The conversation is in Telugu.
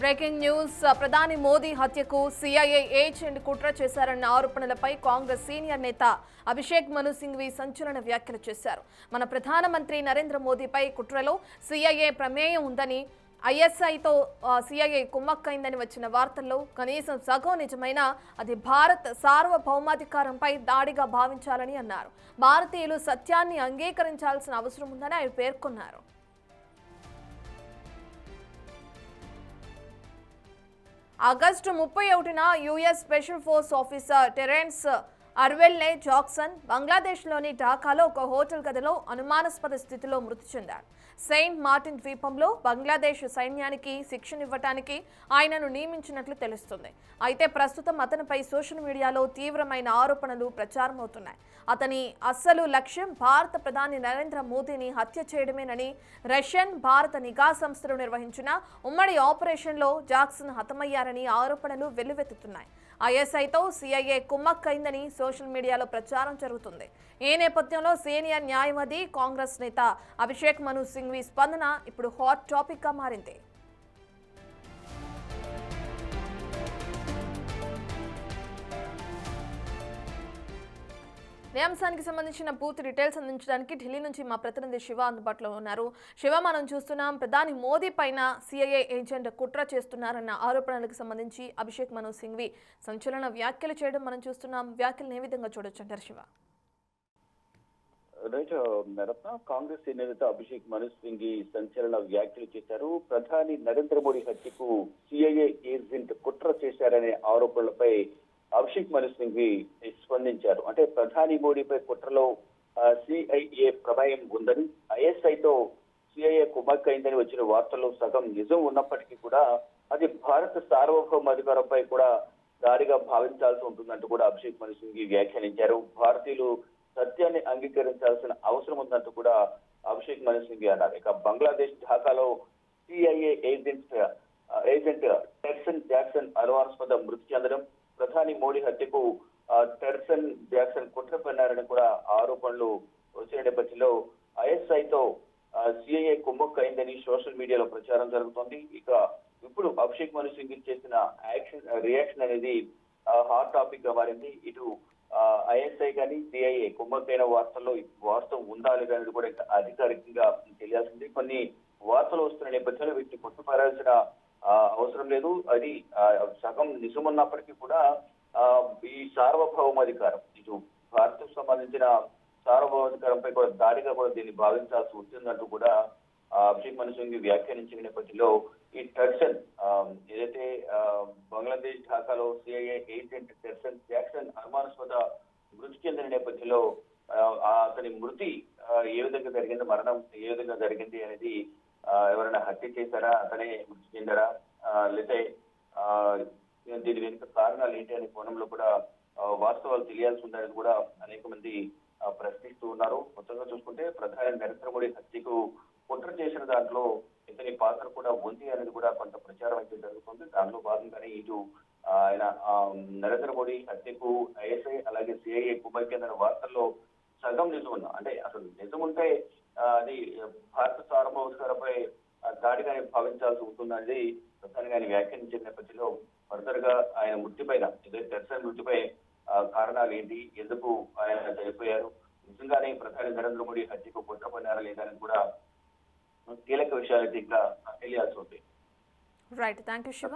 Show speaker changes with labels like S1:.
S1: బ్రేకింగ్ న్యూస్ ప్రధాని మోదీ హత్యకు సిఐఏ ఏజెంట్ కుట్ర చేశారన్న ఆరోపణలపై కాంగ్రెస్ సీనియర్ నేత అభిషేక్ మను సింఘ్వి సంచలన వ్యాఖ్యలు చేశారు. మన ప్రధానమంత్రి నరేంద్ర మోదీపై కుట్రలో సిఐఏ ప్రమేయం ఉందని, ఐఎస్ఐతో సిఐఏ కుమ్మక్కైందని వచ్చిన వార్తల్లో కనీసం సగం నిజమైనా అది భారత్ సార్వభౌమాధికారంపై దాడిగా భావించాలని అన్నారు. భారతీయులు సత్యాన్ని అంగీకరించాల్సిన అవసరం ఉందని ఆయన పేర్కొన్నారు. ఆగస్టు 31న US special force officer Terrence అర్వెల్నే జాక్సన్ బంగ్లాదేశ్లోని ఢాకాలో ఒక హోటల్ గదిలో అనుమానాస్పద స్థితిలో మృతి చెందారు. సెయింట్ మార్టిన్ ద్వీపంలో బంగ్లాదేశ్ సైన్యానికి శిక్షణ ఇవ్వడానికి ఆయనను నియమించినట్లు తెలుస్తుంది. అయితే ప్రస్తుతం అతనిపై సోషల్ మీడియాలో తీవ్రమైన ఆరోపణలు ప్రచారమవుతున్నాయి. అతని అస్సలు లక్ష్యం భారత ప్రధాని నరేంద్ర మోదీని హత్య చేయడమేనని రష్యన్, భారత నిఘా సంస్థలు నిర్వహించిన ఉమ్మడి ఆపరేషన్లో జాక్సన్ హతమయ్యారని ఆరోపణలు వెల్లువెత్తుతున్నాయి. ఐఎస్ఐతో సిఐఏ కుమ్మక్కైందని సోషల్ మీడియాలో ప్రచారం జరుగుతుంది. ఈ నేపథ్యంలో సీనియర్ న్యాయవాది కాంగ్రెస్ నేత అభిషేక్ మను సింఘ్వి స్పందన ఇప్పుడు హాట్ టాపిక్ గా మారింది. ఈ అంశానికి సంబంధించిన పూర్తి డీటెయిల్స్ అందించడానికి ఢిల్లీ నుంచి మా ప్రతినిధి శివ అందుబాటులో ఉన్నారు. శివ, మనం చూస్తున్నాం ప్రధాని మోదీ పైన సిఐఏ ఏజెంట్ కుట్ర చేస్తున్నారన్న ఆరోపణలకు సంబంధించి అభిషేక్ మను సింఘ్వి సంచలన వ్యాఖ్యలు చేయడం మనం చూస్తున్నాం. వ్యాఖ్యలను ఏ విధంగా చూడొచ్చు అంటారు శివ?
S2: కాంగ్రెస్ నేత అభిషేక్ మను సింఘ్వి సంచలన వ్యాఖ్యలు చేశారు. ప్రధాని నరేంద్ర మోడీ హత్యకు సిఐఏ ఏజెంట్ కుట్ర చేశారనే ఆరోపణలపై అభిషేక్ మను సింఘ్వి స్పందించారు. అంటే ప్రధాని మోడీపై కుట్రలో సిఐఏ ప్రమేయం ఉందని, ఐఎస్ఐతో సిఐఏ కుమ్మక్కైందని వచ్చిన వార్తల్లో సగం నిజం ఉన్నప్పటికీ కూడా అది భారత సార్వభౌమాధికారంపై కూడా దాడిగా భావించాల్సి ఉంటుందంటూ కూడా అభిషేక్ మను సింఘ్వి వ్యాఖ్యానించారు. భారతీయులు సత్యాన్ని అంగీకరించాల్సిన అవసరం ఉందంటూ కూడా అభిషేక్ మను సింఘ్వి అన్నారు. ఇక బంగ్లాదేశ్ ఢాకాలో సిఐఏ ఏజెంట్ టెర్సన్ జాక్సన్ అనుమానాస్పద మృతి చెందడం, ప్రధాని మోడీ హత్యకు టెర్సన్ జాక్సన్ కుట్ర పన్నారని కూడా ఆరోపణలు వచ్చిన నేపథ్యంలో ఐఎస్ఐతో సిఐఏ కుమ్మక్కైందని సోషల్ మీడియాలో ప్రచారం జరుగుతోంది. ఇక ఇప్పుడు అభిషేక్ మను సింఘ్వి చేసిన రియాక్షన్ అనేది హాట్ టాపిక్ గా మారింది. ఇటు ఐఎస్ఐ కానీ సిఐఏ కుమ్మక్కైన వార్తల్లో వాస్తవం ఉందా లేదా అనేది కూడా అధికారికంగా తెలియాల్సింది. కొన్ని వార్తలు వస్తున్న నేపథ్యంలో వీటిని కొట్టుపారాల్సిన అవసరం లేదు. అది సగం నిజమున్నప్పటికీ కూడా ఈ సార్వభౌమాధికారం, ఇటు భారత్కు సంబంధించిన సార్వభౌమాధికారంపై కూడా దాడిగా కూడా దీన్ని భావించాల్సి ఉంటుందంటూ కూడా అభిషేక్ మను సింఘ్వి వ్యాఖ్యానించిన నేపథ్యంలో ఈ టెర్సన్ ఏదైతే బంగ్లాదేశ్ ఢాకాలో సిఐఏ ఏజెంట్ టెర్సన్ జాక్సన్ అనుమానాస్పద మృతి చెందిన నేపథ్యంలో అతని మృతి ఏ విధంగా జరిగింది, మరణం ఏ విధంగా జరిగింది అనేది, ఎవరైనా హత్య చేశారా, అతనే మృతి చెందారా, లేకపోతే దీని వెనుక కారణాలు ఏంటి అనే కోణంలో కూడా వాస్తవాలు తెలియాల్సి ఉందని కూడా అనేక మంది ప్రశ్నిస్తూ ఉన్నారు. మొత్తంగా చూసుకుంటే ప్రధాని నరేంద్ర మోడీ హత్యకు కుట్ర చేసిన దాంట్లో ఇతని పాత్ర కూడా ఉంది అనేది కూడా కొంత ప్రచారం అయితే జరుగుతుంది. దానిలో భాగంగానే ఇటు ఆయన నరేంద్ర మోడీ హత్యకు ఐఎస్ఐ అలాగే సిఐఏ కుమ్మక్కైన వార్తల్లో సగం నిజం ఉన్నా, అంటే అసలు నిజం ఉంటే అది భారత సార్వభౌమాధికారంపై దాడిగానే భావించాల్సి ఉంటుందనేది ప్రధానిగా ఆయన వ్యాఖ్యానించిన నేపథ్యంలో ఫర్దర్ గా ఆయన మృతిపైన, టెర్సన్ మృతిపై కారణాలు ఏంటి, ఎందుకు ఆయన చనిపోయారు, నిజంగానే ప్రధాని నరేంద్ర మోడీ హత్యకు కుట్ర పన్నారా లేదా అని కూడా కీలక విషయాలు ఇంకా తెలియాల్సి ఉంది.
S1: Right, thank you Shiva.